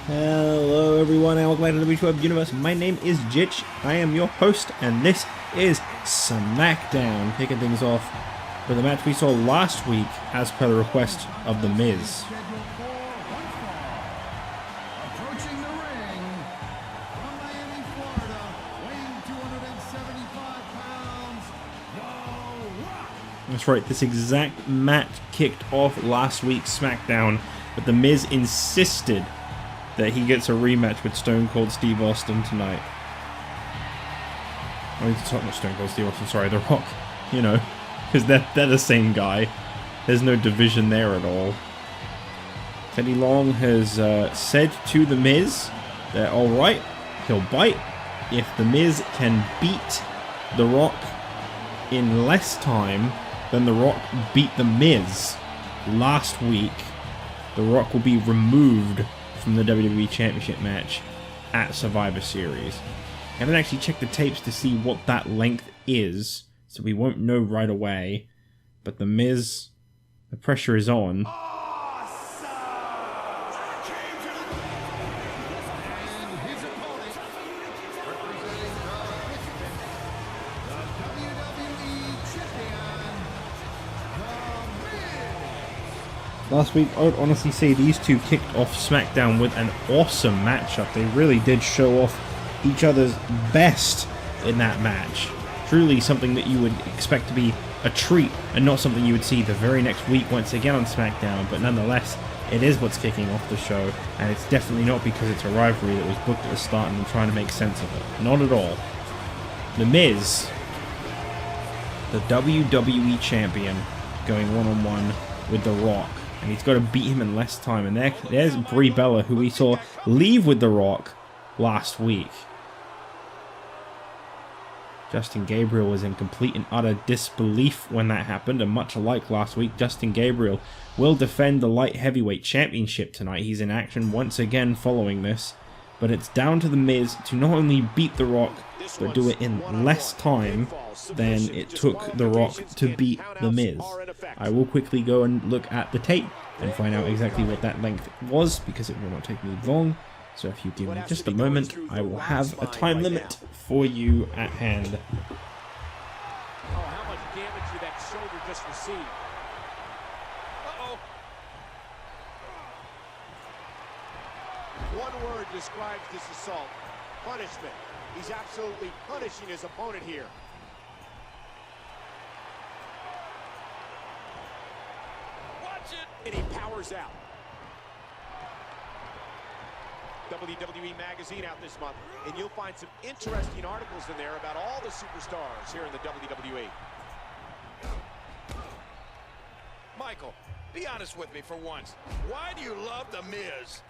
Hello everyone and welcome back to the WWE Universe. My name is Jitch, I am your host, and this is SmackDown, kicking things off with a match we saw last week as per the request of The Miz. That's right, this exact match kicked off last week's SmackDown, but The Miz insisted that he gets a rematch with Stone Cold Steve Austin tonight. I mean, not Stone Cold Steve Austin, sorry, The Rock. You know, because they're the same guy. There's no division there at all. Teddy Long has said to The Miz that, alright, he'll bite if The Miz can beat The Rock in less time than The Rock beat The Miz last week. The Rock will be removed from the WWE Championship match at Survivor Series. I haven't actually checked the tapes to see what that length is, so we won't know right away. But The Miz, the pressure is on. Last week, I would honestly say these two kicked off SmackDown with an awesome matchup. They really did show off each other's best in that match. Truly something that you would expect to be a treat and not something you would see the very next week once again on SmackDown. But nonetheless, it is what's kicking off the show, and it's definitely not because it's a rivalry that was booked at the start and I'm trying to make sense of it. Not at all. The Miz, the WWE Champion, going one-on-one with The Rock. And he's got to beat him in less time. And there's Brie Bella, who we saw leave with The Rock last week. Justin Gabriel was in complete and utter disbelief when that happened. And much like last week, Justin Gabriel will defend the Light Heavyweight Championship tonight. He's in action once again following this. But it's down to The Miz to not only beat The Rock, but do it in less time than it took The Rock to beat The Miz. I will quickly go and look at the tape and find out exactly what that length was, because it will not take me long. So if you give me just a moment, I will have a time limit for you at hand. Oh, how much damage did that shoulder just receive? Uh-oh. One word describes this assault: punishment. He's absolutely punishing his opponent here. Watch it! And he powers out. WWE Magazine out this month, and you'll find some interesting articles in there about all the superstars here in the WWE. Michael, be honest with me for once. Why do you love The Miz?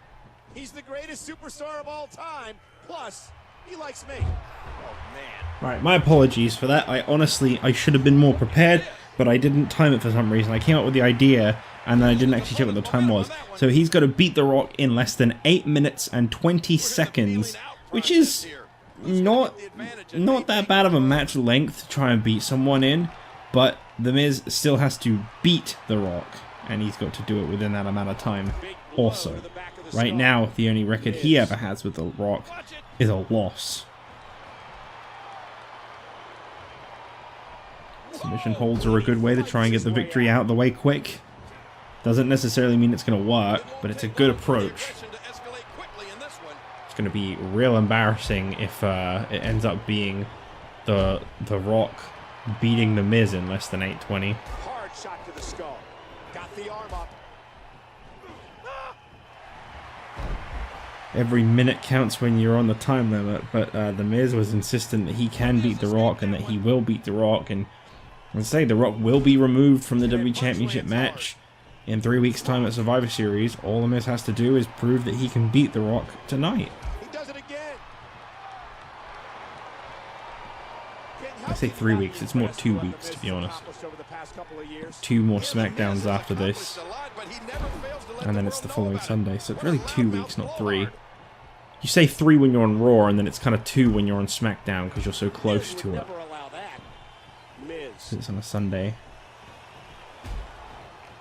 He's the greatest superstar of all time, plus he likes me. Oh, man. Right, my apologies for that. I should have been more prepared, but I didn't time it for some reason. I came up with the idea, and then I didn't actually check what the time was. So he's got to beat The Rock in less than 8 minutes and 20 seconds, which is not that bad of a match length to try and beat someone in, but The Miz still has to beat The Rock, and he's got to do it within that amount of time also. Right now, the only record he ever has with The Rock is a loss. Submission holds are a good way to try and get the victory out of the way quick. Doesn't necessarily mean it's going to work, but it's a good approach. It's going to be real embarrassing if it ends up being the Rock beating The Miz in less than 8:20. Hard shot to the skull. Got the arm up. Every minute counts when you're on the time limit, but The Miz was insistent that he can beat The Rock and that he will beat The Rock. And I say The Rock will be removed from the WWE Championship match in 3 weeks' time at Survivor Series. All The Miz has to do is prove that he can beat The Rock tonight. He does it again. I say 3 weeks, it's more 2 weeks to be honest. 2 more SmackDowns after this, and then it's the following Sunday, so it's really 2 weeks, not 3. You say 3 when you're on Raw, and then it's kind of 2 when you're on SmackDown because you're so close to it. It's on a Sunday.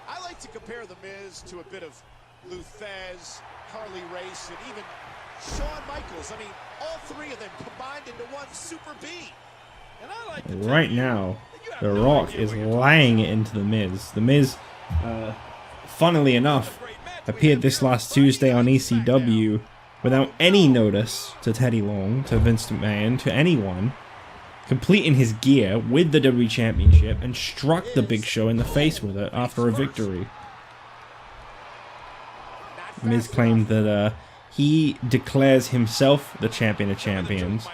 I like to compare The Miz to a bit of Luthez, Harley Race, and even Shawn Michaels. I mean, all three of them combined into one super B. And I like Right now, The Rock is laying it into The Miz. The Miz, funnily enough, appeared this last Tuesday on ECW without any notice to Teddy Long, to Vince McMahon, to anyone, completing his gear with the WWE Championship and struck the Big Show in the face with it after a victory. Miz claimed that he declares himself the champion of champions.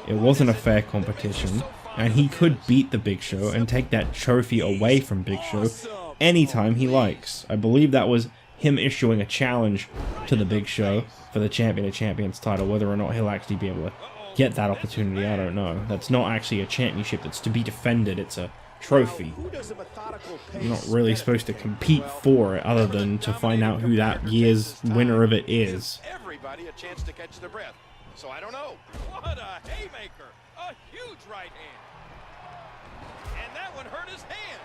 It wasn't a fair competition, and he could beat the Big Show and take that trophy away from Big Show anytime he likes. I believe that was him issuing a challenge to the Big Show for the champion of champions title. Whether or not he'll actually be able to get that opportunity, I don't know. That's not actually a championship that's to be defended, it's a trophy. You're not really supposed to compete for it other than to find out who that year's winner of it is. Everybody a chance to catch their breath. So I don't know. What a haymaker. A huge right hand. And that one hurt his hand.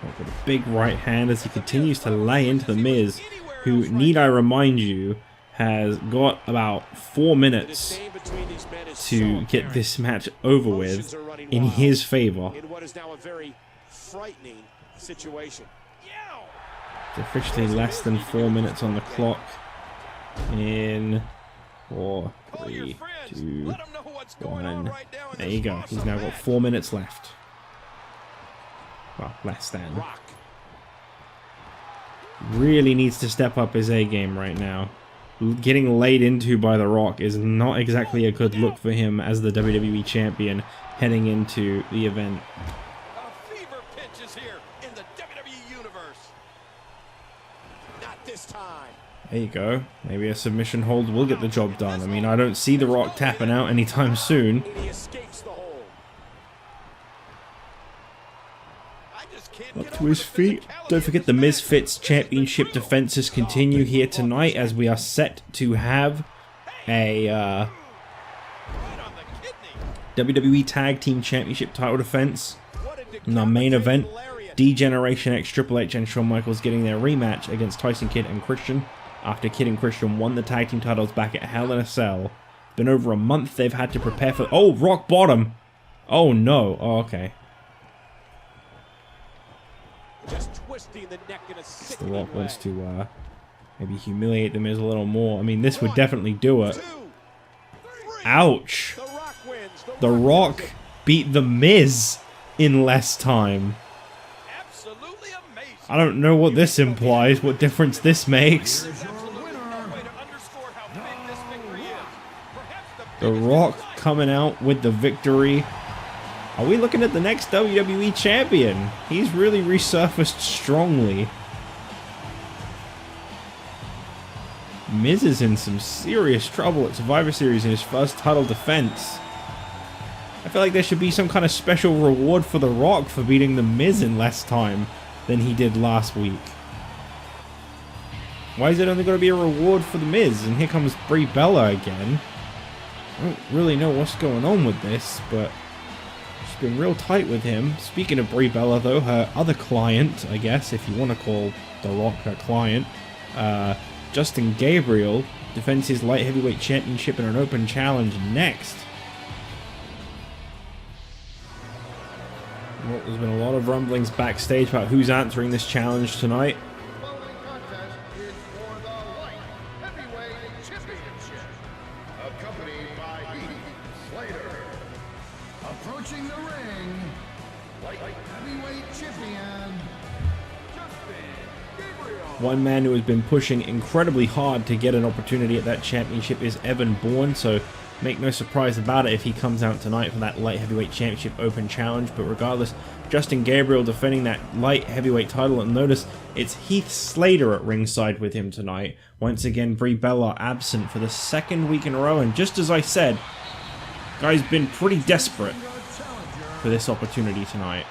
With a big right hand as he continues to lay into The Miz, who, need I remind you, has got about 4 minutes to get this match over with in his favor. In what is now a very frightening situation. It's officially less than 4 minutes on the clock. In 4, 3, 2, 1. There you go. He's now got 4 minutes left. Well, less than. Really needs to step up his A game right now. Getting laid into by The Rock is not exactly a good look for him as the WWE Champion heading into the event. A fever pitch is here in the WWE Universe. Not this time. There you go. Maybe a submission hold will get the job done. I mean, I don't see The Rock tapping out anytime soon. He escapes the hold. Up to his feet. Don't forget the Mizfits Championship defenses continue here tonight as we are set to have a WWE Tag Team Championship title defense in our main event. D-Generation X Triple H and Shawn Michaels getting their rematch against Tyson Kidd and Christian after Kidd and Christian won the tag team titles back at Hell in a Cell. Been over a month they've had to prepare for... Oh, rock bottom! Oh no. Oh, okay. Just twisting the neck in a The Rock wants to maybe humiliate The Miz a little more. I mean, this would definitely do it. Ouch! The Rock beat The Miz in less time. I don't know what this implies, what difference this makes. The Rock coming out with the victory. Are we looking at the next WWE Champion? He's really resurfaced strongly. Miz is in some serious trouble at Survivor Series in his first title defense. I feel like there should be some kind of special reward for The Rock for beating The Miz in less time than he did last week. Why is it only going to be a reward for The Miz? And here comes Brie Bella again. I don't really know what's going on with this, but she's been real tight with him. Speaking of Brie Bella, though, her other client, I guess, if you want to call The Rock her client, Justin Gabriel defends his light heavyweight championship in an open challenge next. Well, there's been a lot of rumblings backstage about who's answering this challenge tonight. Approaching the ring, light heavyweight champion, Gabriel. One man who has been pushing incredibly hard to get an opportunity at that championship is Bourne, so make no surprise about it if he comes out tonight for that light heavyweight championship open challenge. But regardless, Justin Gabriel defending that light heavyweight title, and notice it's Heath Slater at ringside with him tonight. Once again, Brie Bella absent for the second week in a row, and just as I said, guy's been pretty desperate for this opportunity tonight.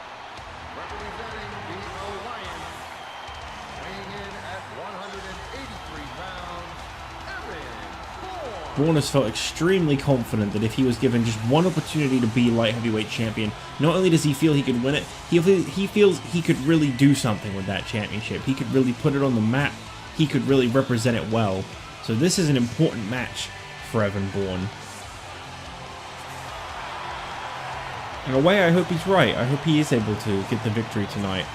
Bourne has felt extremely confident that if he was given just one opportunity to be light heavyweight champion, not only does he feel he could win it, he feels he could really do something with that championship. He could really put it on the map. He could really represent it well. So this is an important match for Evan Bourne. In a way, I hope he's right. I hope he is able to get the victory tonight.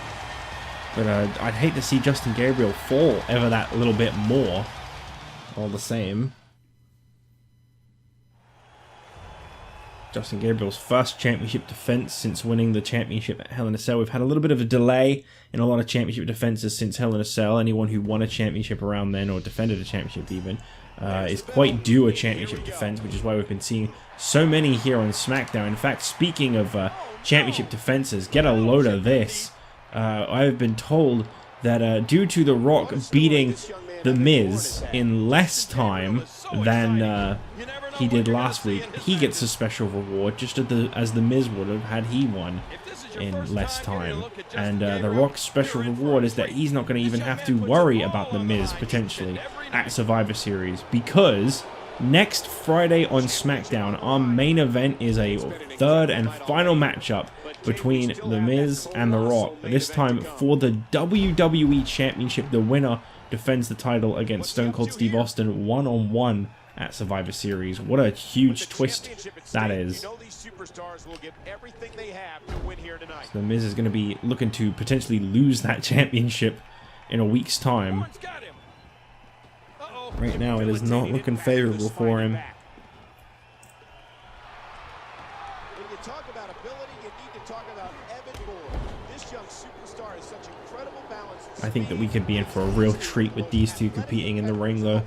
But I'd hate to see Justin Gabriel fall ever that little bit more. All the same. Justin Gabriel's first championship defense since winning the championship at Hell in a Cell. We've had a little bit of a delay in a lot of championship defenses since Hell in a Cell. Anyone who won a championship around then, or defended a championship even, is quite due a championship defense, which is why we've been seeing so many here on SmackDown. In fact, speaking of championship defenses, get a load of this. I've been told that due to The Rock beating The Miz in less time than he did last week, he gets a special reward, just as the Miz would have had he won in less time. And The Rock's special reward is that he's not going to even have to worry about The Miz potentially at Survivor Series, because next Friday on SmackDown, our main event is a third and final matchup between The Miz and The Rock, this time for the WWE Championship. The winner defends the title against Stone Cold Steve Austin one-on-one at Survivor Series. What a huge twist that is. So The Miz is going to be looking to potentially lose that championship in a week's time. Right now, it is not looking favorable for him. When you talk about ability, you need to talk about Evan Bourne. This young superstar is such incredible balance. I think that we could be in for a real treat with these two competing in the ring, though.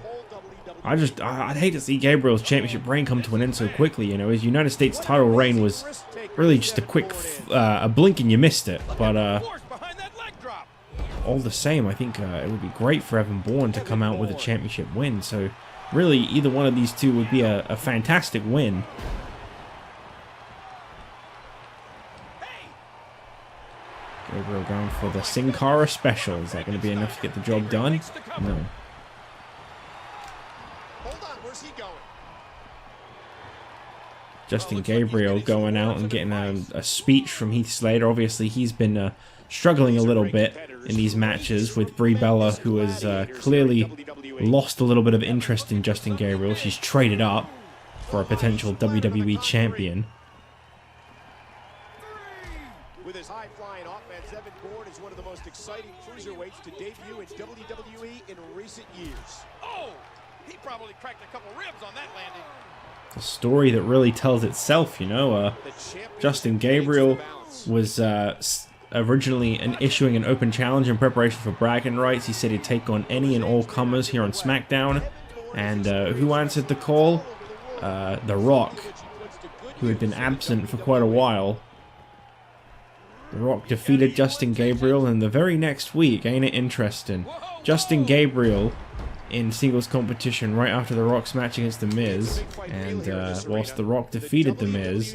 I'd hate to see Gabriel's championship reign come to an end so quickly. You know, his United States title reign was really just a quick, a blink and you missed it. But all the same, I think it would be great for Evan Bourne to come out with a championship win. So really, either one of these two would be a fantastic win. Gabriel going for the Sin Cara special. Is that going to be enough to get the job done? No. Justin Gabriel going out and getting a speech from Heath Slater. Obviously, he's been struggling a little bit in these matches with Brie Bella, who has clearly lost a little bit of interest in Justin Gabriel. She's traded up for a potential WWE champion. With his high-flying offense, Evan Bourne is one of the most exciting cruiserweights to debut in WWE in recent years. Oh, he probably cracked a couple ribs on that landing. A story that really tells itself, you know. Justin Gabriel was originally issuing an open challenge in preparation for bragging rights. He said he'd take on any and all comers here on SmackDown. And who answered the call? The Rock, who had been absent for quite a while. The Rock defeated Justin Gabriel, and the very next week, ain't it interesting? Justin Gabriel in singles competition right after The Rock's match against The Miz, and whilst The Rock defeated The Miz,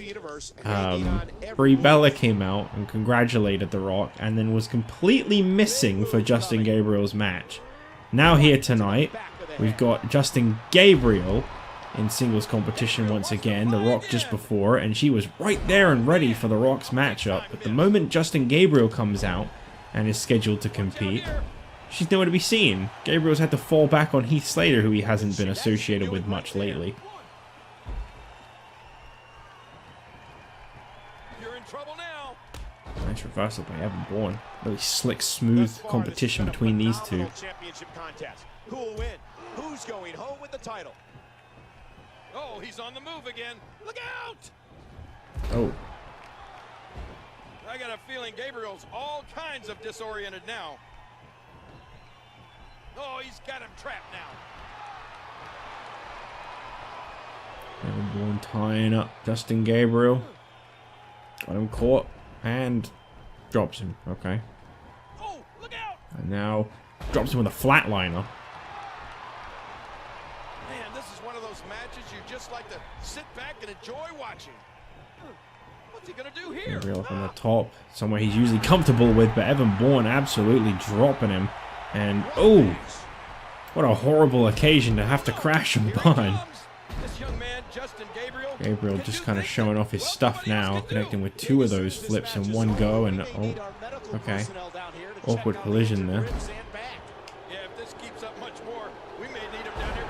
Brie Bella came out and congratulated The Rock, and then was completely missing for Justin Gabriel's match. Now here tonight, we've got Justin Gabriel in singles competition once again, The Rock just before, and she was right there and ready for The Rock's matchup, but the moment Justin Gabriel comes out and is scheduled to compete, she's nowhere to be seen. Gabriel's had to fall back on Heath Slater, who he hasn't been associated with much lately. You're in trouble now. Nice reversal by Evan Bourne. Really slick, smooth competition between these two. Who will win? Who's going home with the title? Oh, he's on the move again. Look out! Oh. I got a feeling Gabriel's all kinds of disoriented now. Oh, he's got him trapped now. Evan Bourne tying up Justin Gabriel. Got him caught and drops him. Okay. Oh, look out! And now drops him with a flatliner. Man, this is one of those matches you just like to sit back and enjoy watching. What's he gonna do here? Gabriel up on the top, somewhere he's usually comfortable with, but Evan Bourne absolutely dropping him. And oh, what a horrible occasion to have to crash and burn. Gabriel just kind of showing off his stuff now, connecting with two of those flips in one go, and oh, okay, awkward collision there. Yeah, if this keeps up much more, we may need him down here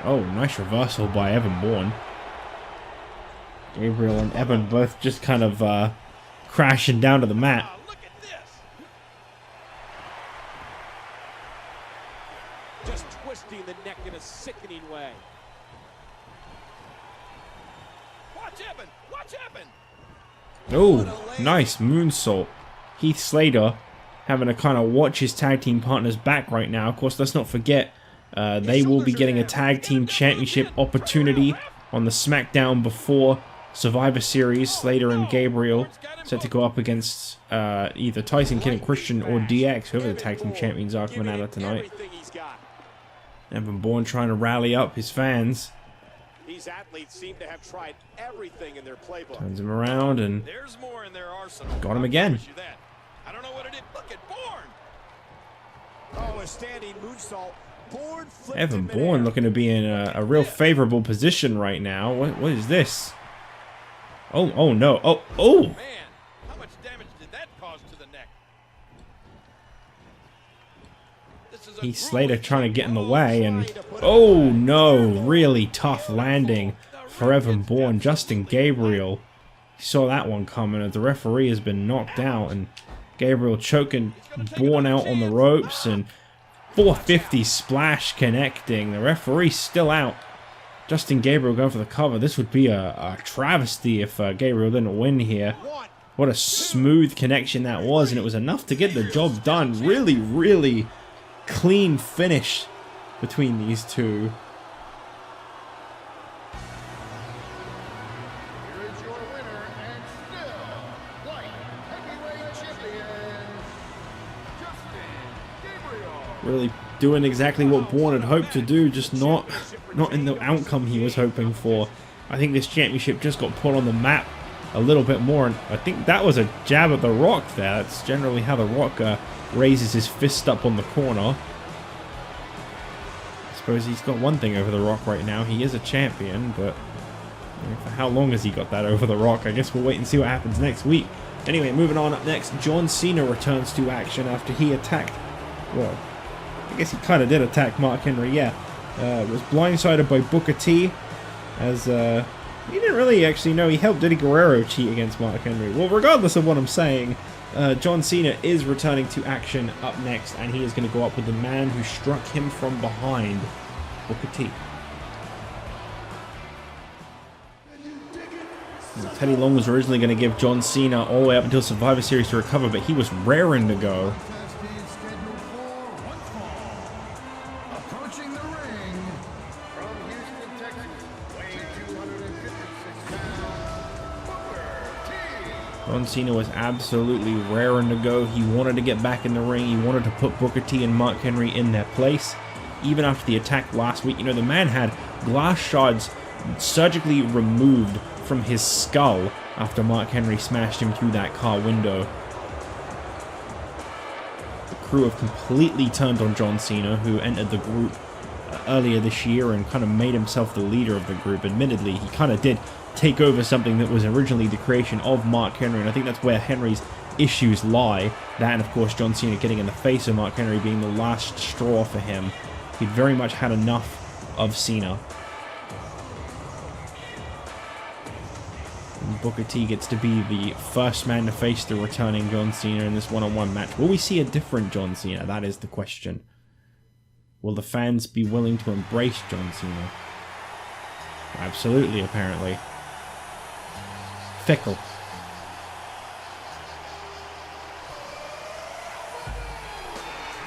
Oh, nice reversal by Evan Bourne. Gabriel and Evan both just kind of crashing down to the mat. Look at this. Just twisting the neck in a sickening way. Watch Evan. Watch Evan. Oh, nice moonsault. Heath Slater having to kind of watch his tag team partner's back right now. Of course, let's not forget they will be getting a tag team championship opportunity on the SmackDown before Survivor Series. Slater and Gabriel set to go up against either Tyson Kidd and Christian or DX, whoever the tag team champions are coming out of tonight. Evan Bourne trying to rally up his fans. These athletes seem to have tried everything in their playbook. Turns him around and There's more in their arsenal. got him again. I don't know what it is. Look at Bourne. Oh, a standing moonsault. Bourne flipped Evan him Bourne midair. looking to be in a real favorable position right now. What is this? Oh no. Oh. Man, how much damage did that cause to the neck? This is a Heath Slater trying to get in the way, and oh no, really tough landing for Evan Bourne. Justin Gabriel, he saw that one coming as the referee has been knocked out, and Gabriel choking Bourne out on the ropes, and 450 splash connecting. The referee's still out. Justin Gabriel going for the cover. This would be a travesty if Gabriel didn't win here. What a smooth connection that was, and it was enough to get the job done. Really, really clean finish between these two. Here is your winner and still light heavyweight champion, Justin Gabriel. Really doing exactly what Bourne had hoped to do, just not in the outcome he was hoping for. I think this championship just got put on the map a little bit more, and I think that was a jab at The Rock there. That's generally how The Rock raises his fist up on the corner. I suppose he's got one thing over The Rock right now. He is a champion, but for how long has he got that over The Rock? I guess we'll wait and see what happens next week. Anyway, moving on, up next, John Cena returns to action after he attacked, well, I guess he kind of did attack Mark Henry, yeah. Was blindsided by Booker T, as he didn't really actually know he helped Eddie Guerrero cheat against Mark Henry. Well, regardless of what I'm saying, John Cena is returning to action up next, and he is going to go up with the man who struck him from behind, Booker T. Teddy Long was originally going to give John Cena all the way up until Survivor Series to recover, but he was raring to go. Approaching the ring from Houston, Texas, weighing 256 pounds, Booker T. John Cena was absolutely raring to go. He wanted to get back in the ring. He wanted to put Booker T and Mark Henry in their place. Even after the attack last week, you know, the man had glass shards surgically removed from his skull after Mark Henry smashed him through that car window. The crew have completely turned on John Cena, who entered the group earlier this year and kind of made himself the leader of the group. Admittedly, he kind of did take over something that was originally the creation of Mark Henry, and I think that's where Henry's issues lie. That, and of course, John Cena getting in the face of Mark Henry being the last straw for him. He'd very much had enough of Cena. And Booker T gets to be the first man to face the returning John Cena in this one-on-one match. Will we see a different John Cena? That is the question. Will the fans be willing to embrace John Cena? Absolutely, apparently. Fickle.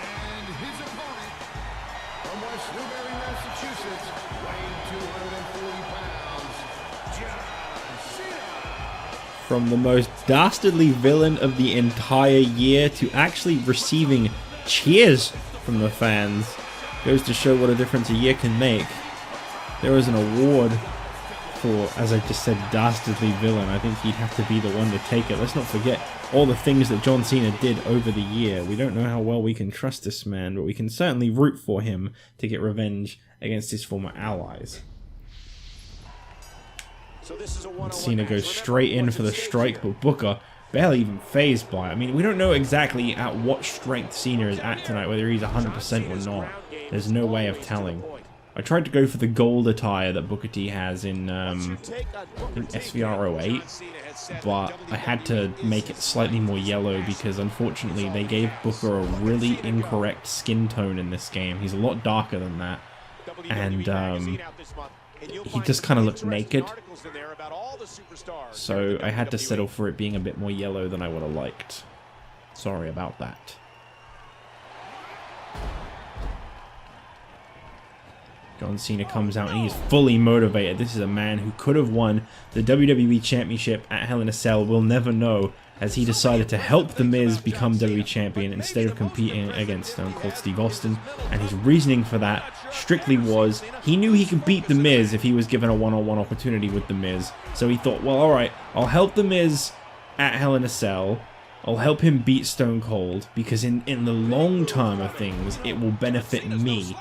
And his opponent from West Newbury, Massachusetts, weighing 240 pounds, John Cena. From the most dastardly villain of the entire year to actually receiving cheers from the fans. Goes to show what a difference a year can make. There was an award for, as I just said, dastardly villain. I think he'd have to be the one to take it. Let's not forget all the things that John Cena did over the year. We don't know how well we can trust this man, but we can certainly root for him to get revenge against his former allies. So this is a one-on-one Cena match. goes Remember, straight in once for the it's strike, staged, but Booker barely even phased by it. I mean, we don't know exactly at what strength Cena is at tonight, whether he's 100% or not. There's no way of telling. I tried to go for the gold attire that Booker T has in SVR 08, but I had to make it slightly more yellow because unfortunately they gave Booker a really incorrect skin tone in this game. He's a lot darker than that, and he just kind of looked naked, so I had to settle for it being a bit more yellow than I would have liked. Sorry about that. John Cena comes out and he's fully motivated. This is a man who could have won the WWE Championship at Hell in a Cell. We'll never know, as he decided to help The Miz become WWE Champion instead of competing against Stone Cold Steve Austin. And his reasoning for that strictly was he knew he could beat The Miz if he was given a one-on-one opportunity with The Miz. So he thought, well, alright, I'll help The Miz at Hell in a Cell. I'll help him beat Stone Cold because in the long term of things, it will benefit me.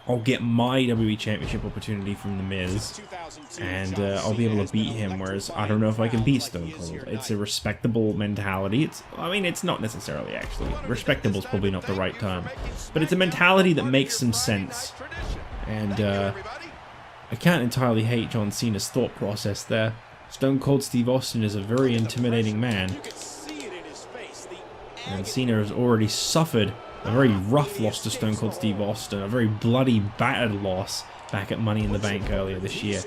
I'll get my WWE Championship opportunity from The Miz, and I'll be able to beat him, whereas I don't know if I can beat Stone Cold. It's a respectable mentality. I mean, it's not necessarily, actually. Respectable is probably not the right term. But it's a mentality that makes some sense. And I can't entirely hate John Cena's thought process there. Stone Cold Steve Austin is a very intimidating man. And Cena has already suffered a very rough loss to Stone Cold Steve Austin, a very bloody, battered loss back at Money in the Bank earlier this year.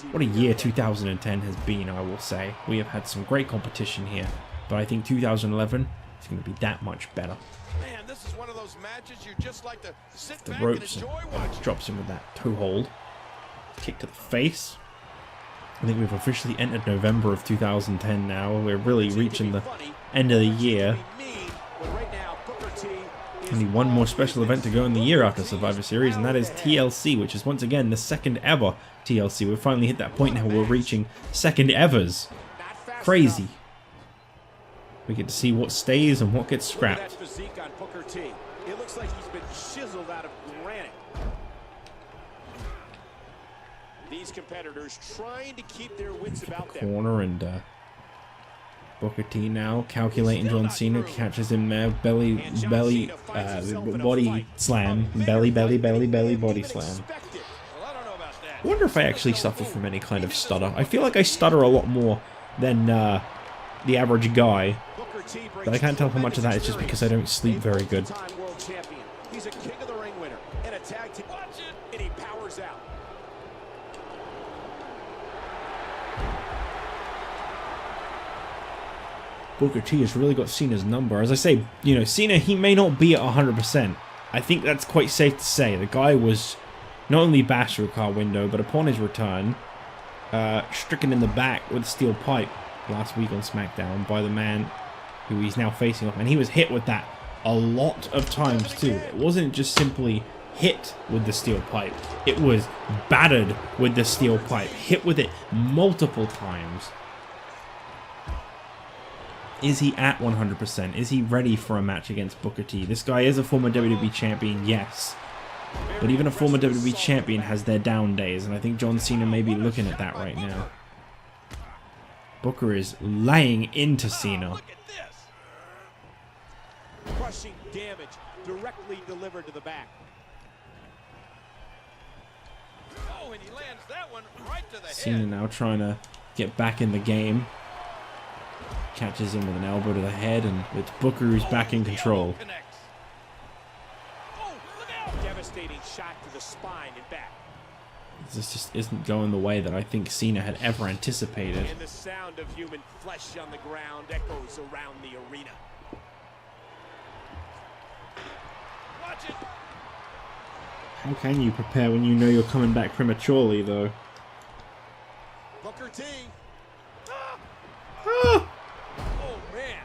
What a year 2010 has been, I will say. We have had some great competition here, but I think 2011 is going to be that much better. Man, this is one of those matches you just like to sit The back ropes and and enjoy watching. drops him with that toe hold. Kick to the face. I think we've officially entered November of 2010 now. We're really reaching the end of the year. Only one more special event to go in the year after Survivor Series, and that is TLC, which is once again the second ever TLC. We've finally hit that point now where we're reaching second evers. Crazy. We get to see what stays and what gets scrapped. It looks like he's been chiseled out of granite. These competitors trying to keep their wits about them. Corner, and Booker T now calculating John Cena, catches him there, body slam, belly body slam. I wonder if I actually suffer from any kind of stutter. I feel like I stutter a lot more than the average guy, but I can't tell how much of that is just because I don't sleep very good. He's a king of the ring winner and a tag team. Watch it, and he powers out. Booker T has really got Cena's number. As I say, you know, Cena, he may not be at 100%. I think that's quite safe to say. The guy was not only bashed through a car window, but upon his return, stricken in the back with a steel pipe last week on SmackDown by the man who he's now facing off. And he was hit with that a lot of times too. It wasn't just simply hit with the steel pipe. It was battered with the steel pipe. Hit with it multiple times. Is he at 100%? Is he ready for a match against Booker T? This guy is a former WWE champion, yes. But even a former WWE champion has their down days, and I think John Cena may be looking at that right now. Booker is laying into Cena. Look at this. Crushing damage directly delivered to the back. Oh, and he lands that one right to the Cena head. now trying to get back in the game. Catches him with an elbow to the head, and it's Booker who's back in control. Connects. Oh, look out. Devastating shot to the spine and back. This just isn't going the way that I think Cena had ever anticipated. And the sound of human flesh on the ground echoes around the arena. Watch it. How can you prepare when you know you're coming back prematurely, though? Booker T. Ah! Oh, man.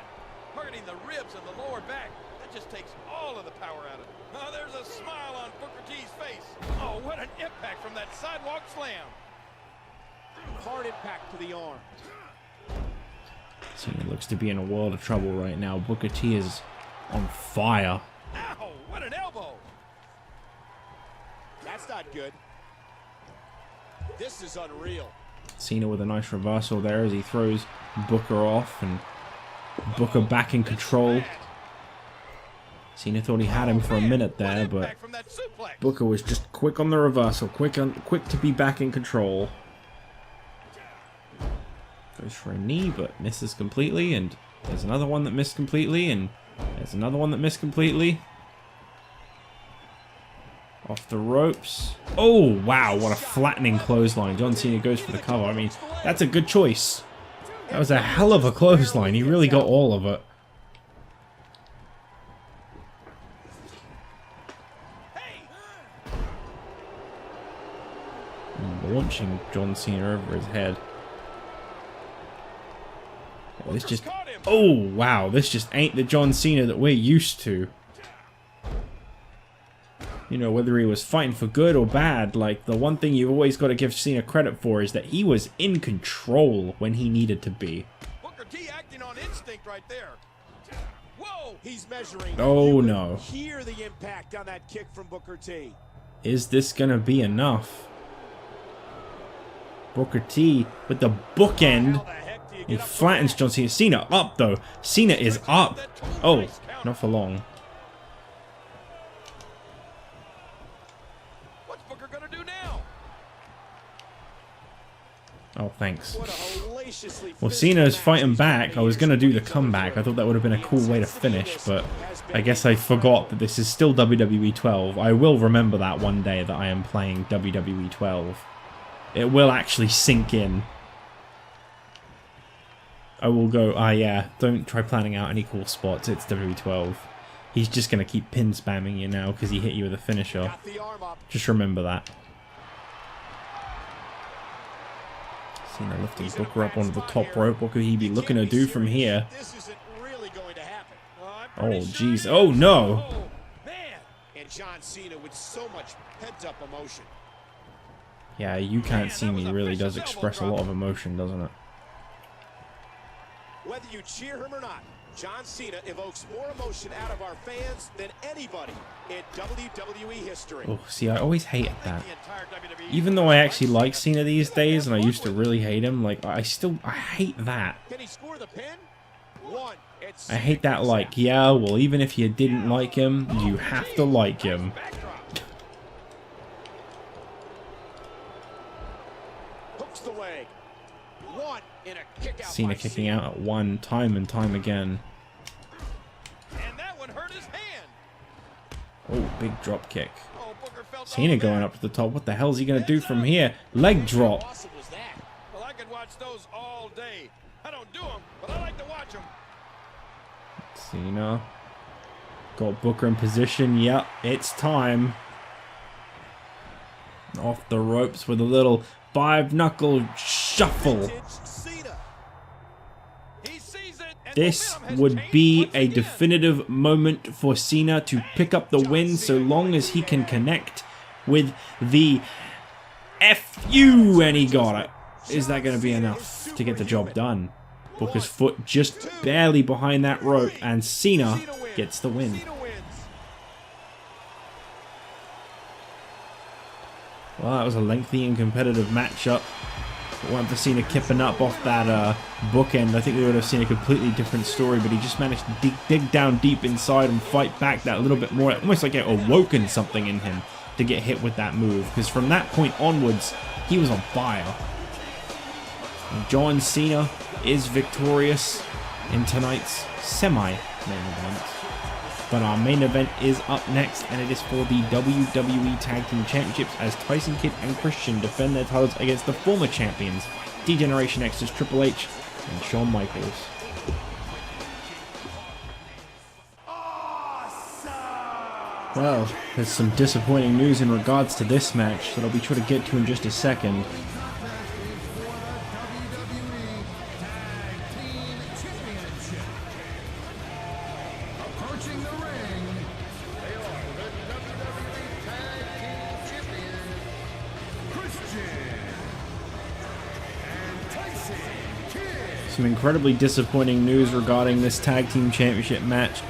Targeting the ribs and the lower back. That just takes all of the power out of it. Oh, there's a smile on Booker T's face. Oh, what an impact from that sidewalk slam. Hard impact to the arm. Cena looks to be in a world of trouble right now. Booker T is on fire. Ow, what an elbow. That's not good. This is unreal. Cena with a nice reversal there as he throws Booker off, and Booker back in control. Cena thought he had him for a minute there, but Booker was just quick on the reversal, quick to be back in control. Goes for a knee, but misses completely, and there's another one that missed completely, and there's another one that missed completely. Off the ropes. Oh, wow, what a flattening clothesline. John Cena goes for the cover. I mean, that's a good choice. That was a hell of a clothesline. He really got all of it. Launching John Cena over his head. This just... Oh, wow. This just ain't the John Cena that we're used to. You know, whether he was fighting for good or bad, like, the one thing you've always got to give Cena credit for is that he was in control when he needed to be. Booker T acting on instinct right there. Whoa! He's measuring. Oh, no. Hear the impact on that kick from Booker T. Is this going to be enough? Booker T with the bookend. He flattens John Cena. Cena up, though. Cena is up. Oh, not for long. What's Booker gonna do now? Oh, thanks. Well, Cena's fighting back. I was going to do the comeback. I thought that would have been a cool way to finish, but I guess I forgot that this is still WWE 12. I will remember that one day that I am playing WWE 12. It will actually sink in. I will go, yeah, don't try planning out any cool spots. It's WWE12. He's just going to keep pin spamming you now because he hit you with a finisher. Just remember that. Cena lifting Booker up onto the top rope. What could he be looking to do from here? Oh, jeez. Oh, no. And John Cena with so much pent-up emotion. Yeah, You Can't See Me really does express a lot of emotion, doesn't it? Whether you cheer him or not, John Cena evokes more emotion out of our fans than anybody in WWE history. Oh, see, I always hated that. Even though I actually like Cena these days, and I used to really hate him, like, I hate that. Can he score the pin? I hate that, like, yeah, well, even if you didn't like him, you have to like him. Hooks the leg. One in a kick out. Cena kicking out at one time and time again. And that one hurt his hand. Oh, big drop kick. Oh, Booker felt Cena going up to the top. What the hell is he going to do from here? Leg drop. Well, I could watch those all day. I don't do them, but I like to watch them. Cena. Got Booker in position. Yep, it's time. Off the ropes with a little 5-knuckle shuffle. This would be a definitive moment for Cena to pick up the win so long as he can connect with the FU, and he got it. Is that going to be enough to get the job done? Booker's foot just barely behind that rope, and Cena gets the win. Well, that was a lengthy and competitive matchup. One for Cena kipping up off that bookend. I think we would have seen a completely different story, but he just managed to dig down deep inside and fight back that little bit more. Almost like it awoken something in him to get hit with that move, because from that point onwards, he was on fire. And John Cena is victorious in tonight's semi-main event. But our main event is up next, and it is for the WWE Tag Team Championships as Tyson Kidd and Christian defend their titles against the former champions, D-Generation X's Triple H and Shawn Michaels. Well, there's some disappointing news in regards to this match that I'll be sure to get to in just a second. Approaching the ring, they are the WWE Tag Team Champions, Christian and Tyson Kidd. Some incredibly disappointing news regarding this Tag Team Championship match.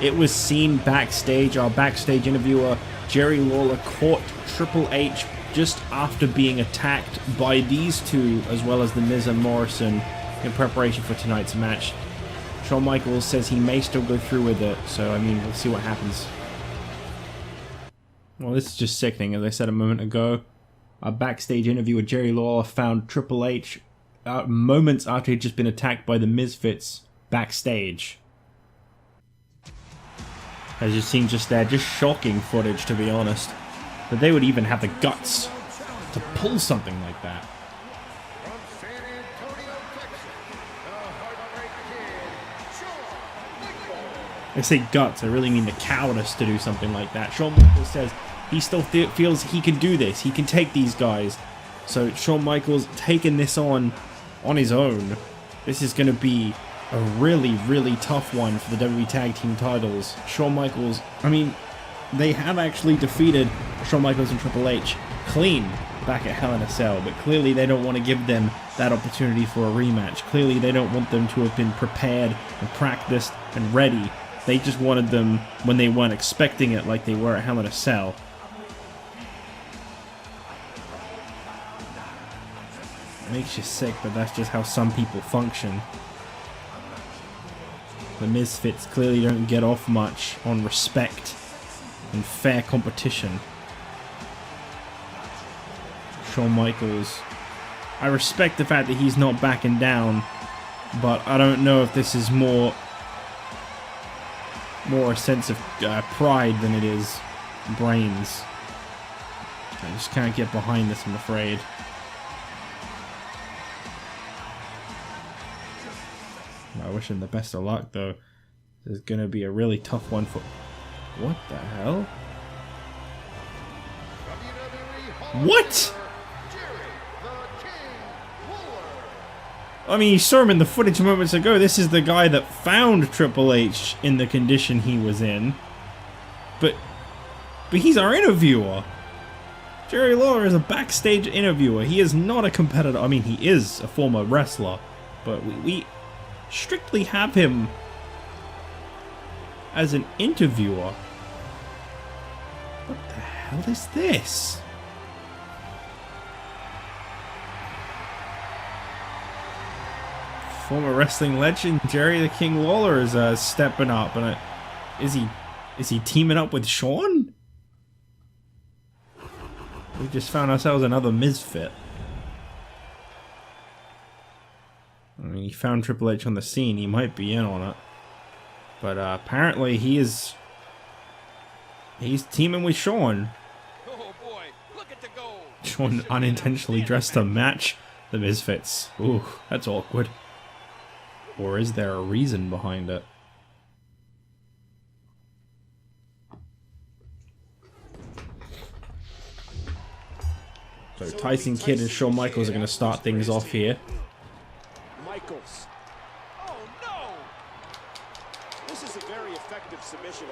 It was seen backstage. Our backstage interviewer, Jerry Lawler, caught Triple H just after being attacked by these two, as well as The Miz and Morrison, in preparation for tonight's match. Shawn Michaels says he may still go through with it, so I mean, we'll see what happens. Well, this is just sickening, as I said a moment ago. A backstage interview with Jerry Lawler found Triple H moments after he'd just been attacked by the Mizfits backstage. As you've seen just there, just shocking footage, to be honest. That they would even have the guts to pull something like that. From San Antonio, Texas, the Heartbreak Kid, Shawn Michaels. I say guts, I really mean the cowardice to do something like that. Shawn Michaels says he still feels he can do this. He can take these guys. So Shawn Michaels taking this on his own. This is going to be a really, really tough one for the WWE Tag Team titles. Shawn Michaels, I mean, they have actually defeated Shawn Michaels and Triple H clean back at Hell in a Cell, but clearly they don't want to give them that opportunity for a rematch. Clearly they don't want them to have been prepared and practiced and ready. They just wanted them when they weren't expecting it, like they were at Hell in a Cell. It makes you sick, but that's just how some people function. The Mizfits clearly don't get off much on respect and fair competition. Shawn Michaels, I respect the fact that he's not backing down, but I don't know if this is more a sense of pride than it is brains. I just can't get behind this, I'm afraid. I wish him the best of luck, though. This is gonna be a really tough one for... What the hell? What? I mean, you saw him in the footage moments ago. This is the guy that found Triple H in the condition he was in. But he's our interviewer. Jerry Lawler is a backstage interviewer. He is not a competitor. I mean, he is a former wrestler. But we strictly have him as an interviewer. What the hell is this? Former wrestling legend Jerry the King Lawler is stepping up, and is he teaming up with Shawn? We just found ourselves another Mizfit. I mean, he found Triple H on the scene. He might be in on it, but apparently he's teaming with Shawn. Oh boy, look at the goal. Shawn unintentionally dressed to match the Mizfits. Ooh, that's awkward. Or is there a reason behind it? So Tyson Kidd and Shawn Michaels are going to start things off here. Michaels. Oh no! This is a very effective submission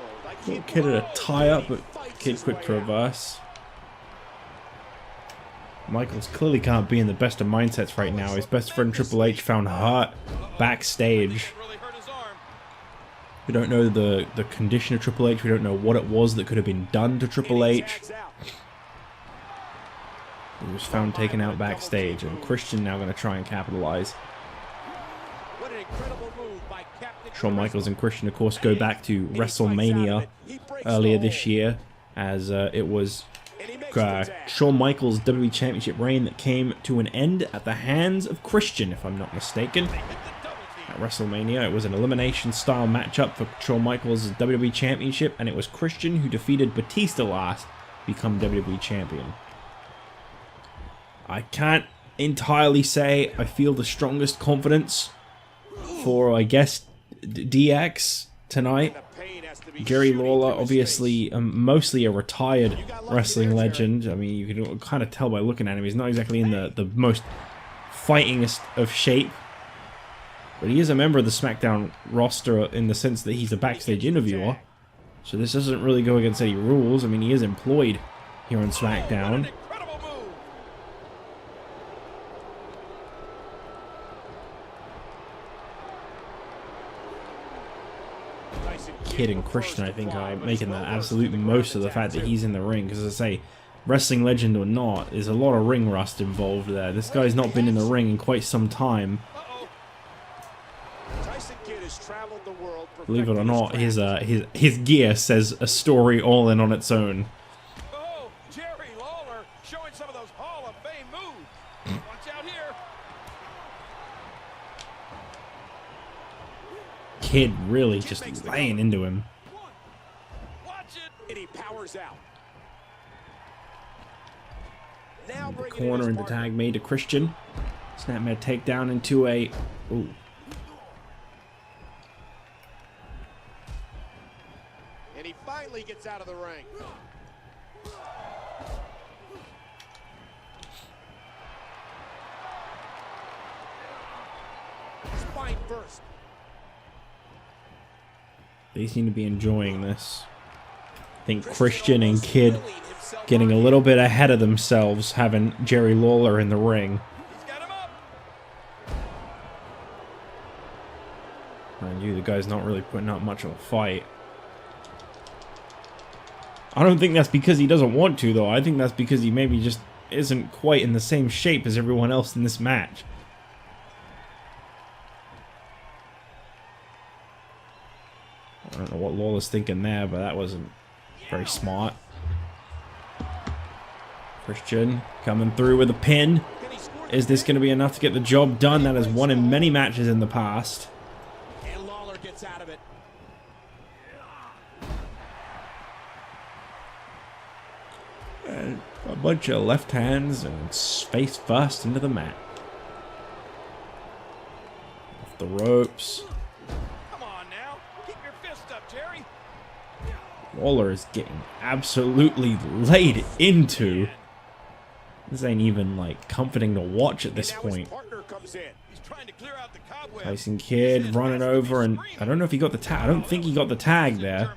hold. Kidd at a tie-up, but Kidd quick to reverse. Michaels clearly can't be in the best of mindsets right now. His best friend Triple H found hurt backstage. Really hurt his arm. We don't know the condition of Triple H. We don't know what it was that could have been done to Triple H. He was found taken out backstage, and Christian now going to try and capitalize. What an incredible move by Captain Shawn Michaels and Christian, of course, go back to WrestleMania earlier this year, as it was Shawn Michaels' WWE Championship reign that came to an end at the hands of Christian, if I'm not mistaken. At WrestleMania, it was an elimination-style matchup for Shawn Michaels' WWE Championship, and it was Christian who defeated Batista last to become WWE Champion. I can't entirely say I feel the strongest confidence for, I guess, DX tonight. Jerry Lawler, obviously, mostly a retired wrestling legend. I mean, you can kind of tell by looking at him. He's not exactly in the most fightingest of shape. But he is a member of the SmackDown roster in the sense that he's a backstage interviewer. So this doesn't really go against any rules. I mean, he is employed here on SmackDown. Kidd and Christian, I think, are making the absolute most of the fact that he's in the ring. Because, as I say, wrestling legend or not, there's a lot of ring rust involved there. This guy's not been in the ring in quite some time. traveled the world. Believe it or not, his gear says a story all in on its own. Oh, Jerry Lawler showing some of those Hall of Fame moves. Watch out here. Kidd really just laying into him. Watch it. And he powers out. Now The corner in the tag made to Christian. Snapmare takedown into a... Ooh. And he finally gets out of the ring. Spine first. They seem to be enjoying this. I think Christian and Kidd getting a little bit ahead of themselves, having Jerry Lawler in the ring. He's got him up. Mind you, the guy's not really putting up much of a fight. I don't think that's because he doesn't want to, though. I think that's because he maybe just isn't quite in the same shape as everyone else in this match. I don't know what Lawler's thinking there, but that wasn't very smart. Christian coming through with a pin. Is this going to be enough to get the job done? That has won in many matches in the past. And Lawler gets out of it. And a bunch of left hands and face first into the mat. Off the ropes. Come on now. Keep your fist up, Jerry. Lawler is getting absolutely laid into. This ain't even like comforting to watch at this point. Partner comes in. He's trying to clear out the cobwebs. Tyson Kidd running over, and I don't know if he got the tag. I don't think he got the tag there.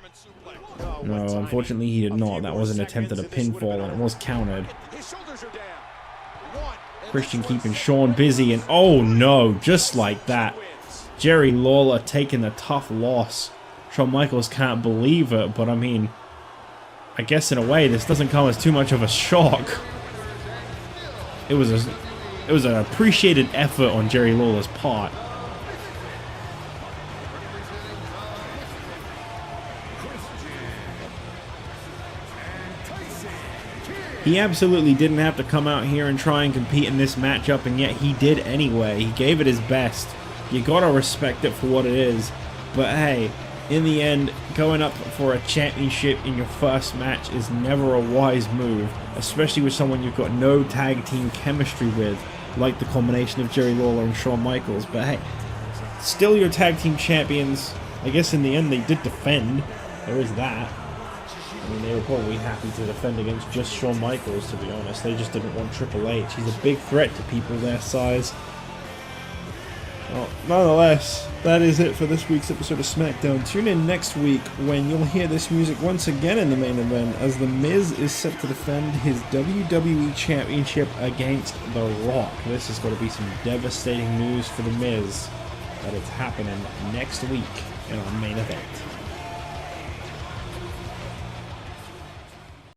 No, unfortunately he did not. That was an attempt at a pinfall, and it was countered. His shoulders are down. One. Christian keeping Sean busy, and oh no, just like that. Jerry Lawler taking the tough loss. Shawn Michaels can't believe it, but I mean, I guess in a way this doesn't come as too much of a shock. It was an appreciated effort on Jerry Lawler's part. He absolutely didn't have to come out here and try and compete in this matchup, and yet he did anyway. He gave it his best. You gotta respect it for what it is. But hey, in the end, going up for a championship in your first match is never a wise move, especially with someone you've got no tag team chemistry with, like the combination of Jerry Lawler and Shawn Michaels. But hey, still your tag team champions. I guess in the end they did defend. There is that. I mean, they were probably happy to defend against just Shawn Michaels, to be honest. They just didn't want Triple H. He's a big threat to people their size. Well, nonetheless, that is it for this week's episode of SmackDown. Tune in next week when you'll hear this music once again in the main event, as The Miz is set to defend his WWE Championship against The Rock. This is going to be some devastating news for The Miz, that it's happening next week in our main event.